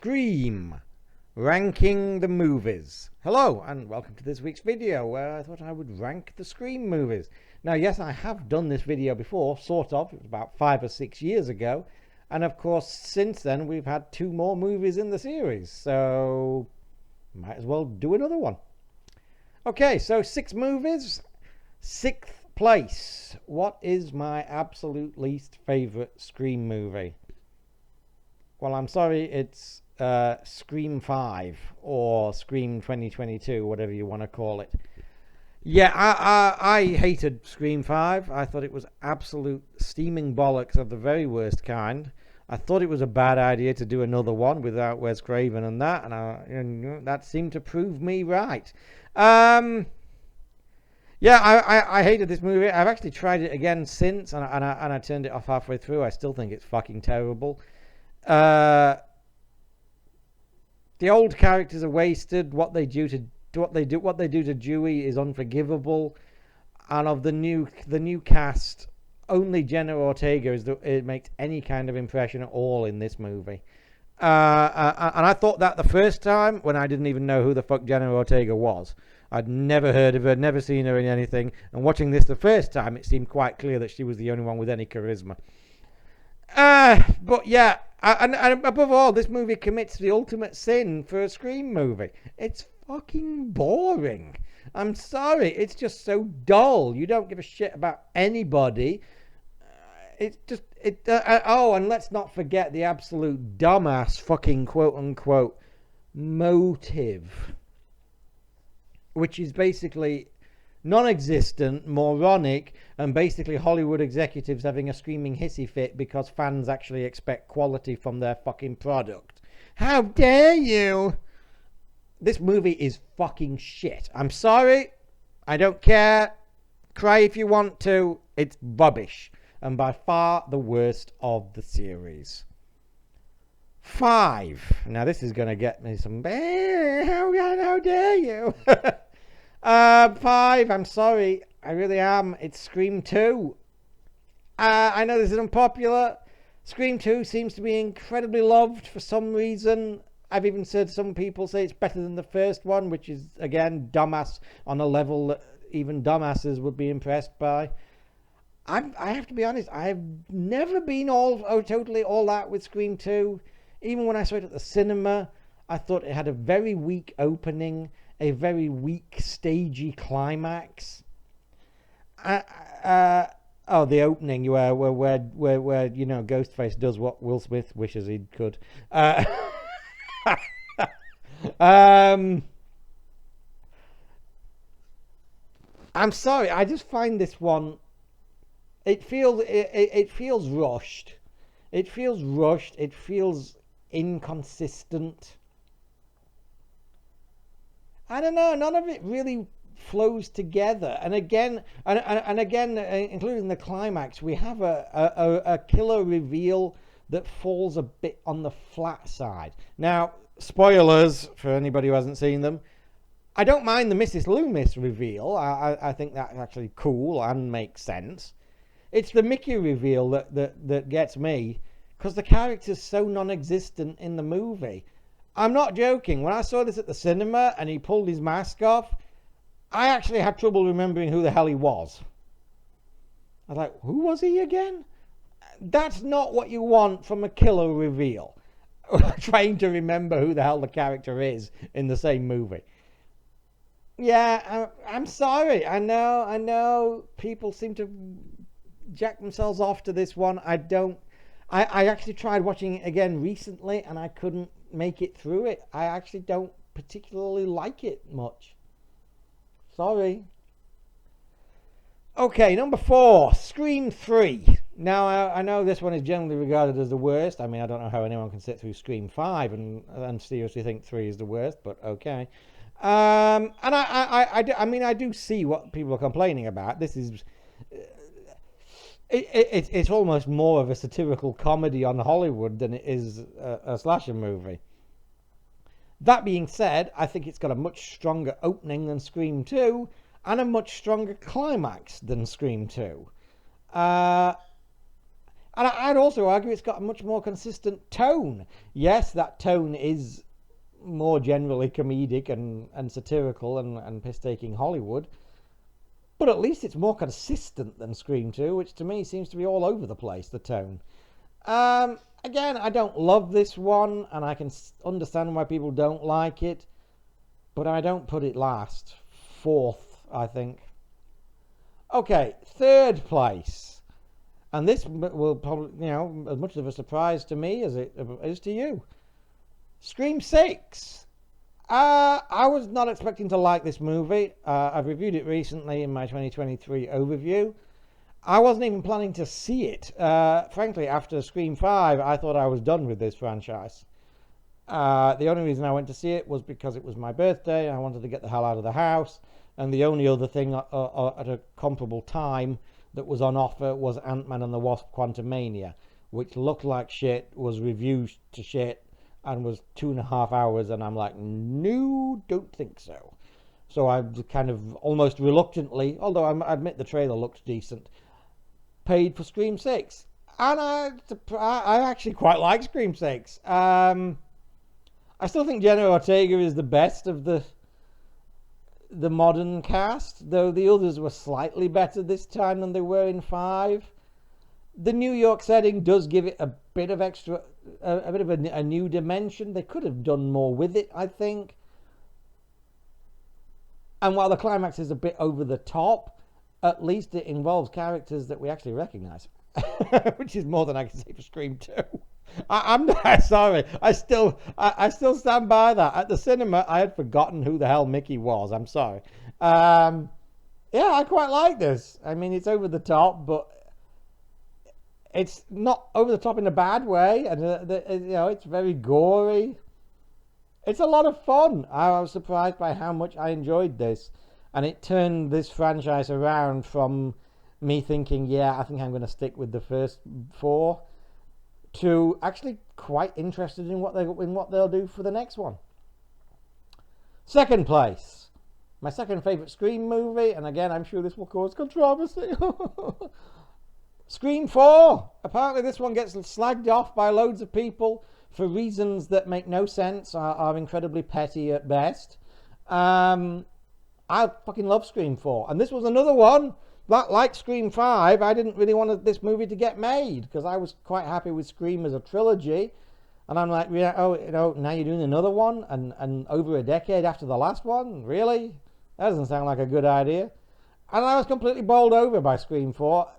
Scream, ranking the movies. Hello and welcome to this week's video where I thought I would rank the Scream movies. Now yes, I have done this video before, sort of. It was about 5 or 6 years ago, and of course since then we've had 2 more movies in the series, so might as well do another one. Okay, so 6 movies. 6th place. What is my absolute least favorite Scream movie? Well, I'm sorry, it's Scream 5 or Scream 2022, whatever you want to call it. Yeah, I hated Scream 5. I thought it was absolute steaming bollocks of the very worst kind. I thought it was a bad idea to do another one without Wes Craven and that, and that seemed to prove me right. Yeah, I hated this movie. I've actually tried it again since, and I turned it off halfway through. I still think it's fucking terrible. The old characters are wasted. What they do to Dewey is unforgivable. And of the new cast, only Jenna Ortega it makes any kind of impression at all in this movie. And I thought that the first time when I didn't even know who the fuck Jenna Ortega was. I'd never heard of her, never seen her in anything. And watching this the first time, it seemed quite clear that she was the only one with any charisma. But yeah, and above all, this movie commits the ultimate sin for a Scream movie. It's fucking boring. I'm sorry, it's just so dull. You don't give a shit about anybody. Oh, and let's not forget the absolute dumbass fucking quote-unquote motive, which is basically non-existent, moronic, and basically Hollywood executives having a screaming hissy fit because fans actually expect quality from their fucking product. How dare you! This movie is fucking shit. I'm sorry. I don't care. Cry if you want to. It's rubbish. And by far the worst of the series. 5. Now this is going to get me some... How dare you! 5, I'm sorry. I really am. It's Scream 2. I know this is unpopular. Scream 2 seems to be incredibly loved for some reason. I've even heard some people say it's better than the first one, which is, again, dumbass on a level that even dumbasses would be impressed by. I have to be honest, I've never been totally all that with Scream 2. Even when I saw it at the cinema, I thought it had a very weak opening, a very weak, stagey climax. The opening where Ghostface does what Will Smith wishes he could. I'm sorry, I just find this one. It feels rushed. It feels rushed. It feels inconsistent. I don't know. None of it really flows together. And again, including the climax, we have a killer reveal that falls a bit on the flat side. Now, spoilers for anybody who hasn't seen them. I don't mind the Mrs. Loomis reveal. I think that's actually cool and makes sense. It's the Mickey reveal that gets me, because the character's so non-existent in the movie. I'm not joking. When I saw this at the cinema and he pulled his mask off, I actually had trouble remembering who the hell he was. I was like, who was he again? That's not what you want from a killer reveal. Trying to remember who the hell the character is in the same movie. Yeah, I'm sorry. I know people seem to jack themselves off to this one. I actually tried watching it again recently and I couldn't make it through it. I actually don't particularly like it much. Sorry. Okay, number 4, Scream 3. Now, I know this one is generally regarded as the worst. I mean, I don't know how anyone can sit through Scream 5 and seriously think 3 is the worst, but okay. And I do see what people are complaining about. This is... It's almost more of a satirical comedy on Hollywood than it is a slasher movie. That being said, I think it's got a much stronger opening than Scream 2 and a much stronger climax than Scream 2. And I'd also argue it's got a much more consistent tone. Yes, that tone is more generally comedic and satirical and piss-taking Hollywood, but at least it's more consistent than Scream 2, which to me seems to be all over the place, the tone. Again, I don't love this one, and I can understand why people don't like it, but I don't put it last. Fourth, I think. Okay, third place. And this will probably, as much of a surprise to me as it is to you. Scream 6. I was not expecting to like this movie. I've reviewed it recently in my 2023 overview. I wasn't even planning to see it. Frankly, after Scream 5, I thought I was done with this franchise. The only reason I went to see it was because it was my birthday and I wanted to get the hell out of the house. And the only other thing at a comparable time that was on offer was Ant-Man and the Wasp: Quantumania, which looked like shit, was reviewed to shit, and was 2.5 hours, and I'm like, no, don't think so. So I kind of almost reluctantly, although I admit the trailer looked decent, paid for Scream 6. And I actually quite like Scream 6. I still think Jenna Ortega is the best of the modern cast, though the others were slightly better this time than they were in 5. The New York setting does give it a bit of a new dimension. They could have done more with it, I think. And while the climax is a bit over the top, at least it involves characters that we actually recognize, which is more than I can say for Scream 2. I'm not sorry. I still stand by that. At the cinema, I had forgotten who the hell Mickey was. I'm sorry. Yeah, I quite like this. I mean, it's over the top, but it's not over the top in a bad way, and it's very gory. It's a lot of fun. I was surprised by how much I enjoyed this, and it turned this franchise around from me thinking, yeah, I think I'm going to stick with the first 4, to actually quite interested in what they'll do for the next one. Second place, my second favorite Scream movie, and again, I'm sure this will cause controversy. Scream 4. Apparently this one gets slagged off by loads of people for reasons that make no sense, are incredibly petty at best. I fucking love Scream 4, and this was another one that, like Scream 5, I didn't really want this movie to get made because I was quite happy with Scream as a trilogy. And I'm like, now you're doing another one and over a decade after the last one? Really? That doesn't sound like a good idea. And I was completely bowled over by Scream 4.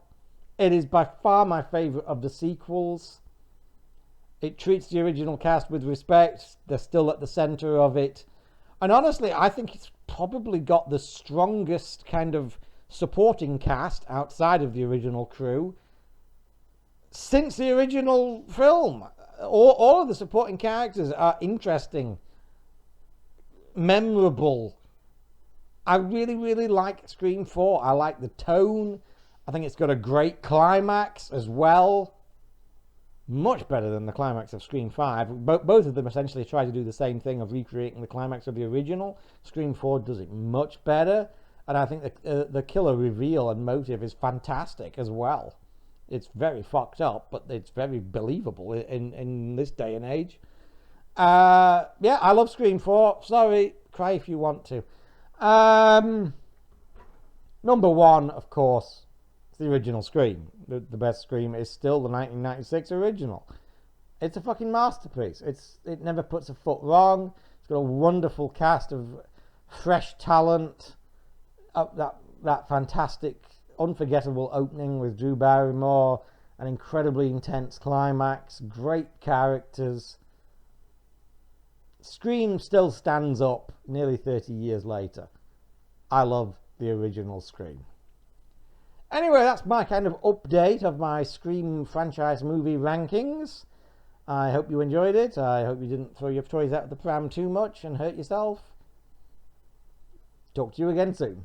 It is by far my favorite of the sequels. It treats the original cast with respect. They're still at the center of it. And honestly, I think it's probably got the strongest kind of supporting cast outside of the original crew since the original film. All of the supporting characters are interesting, memorable. I really, really like Scream 4. I like the tone. I think it's got a great climax as well. Much better than the climax of Scream 5. Both of them essentially try to do the same thing of recreating the climax of the original. Scream 4 does it much better. And I think the killer reveal and motive is fantastic as well. It's very fucked up, but it's very believable in this day and age. Yeah, I love Scream 4. Sorry, cry if you want to. Number 1, of course, is the original Scream. The best Scream is still the 1996 original. It's a fucking masterpiece. It never puts a foot wrong. It's got a wonderful cast of fresh talent. That fantastic, unforgettable opening with Drew Barrymore, an incredibly intense climax, great characters. Scream still stands up nearly 30 years later. I love the original Scream. Anyway, that's my kind of update of my Scream franchise movie rankings. I hope you enjoyed it. I hope you didn't throw your toys out of the pram too much and hurt yourself. Talk to you again soon.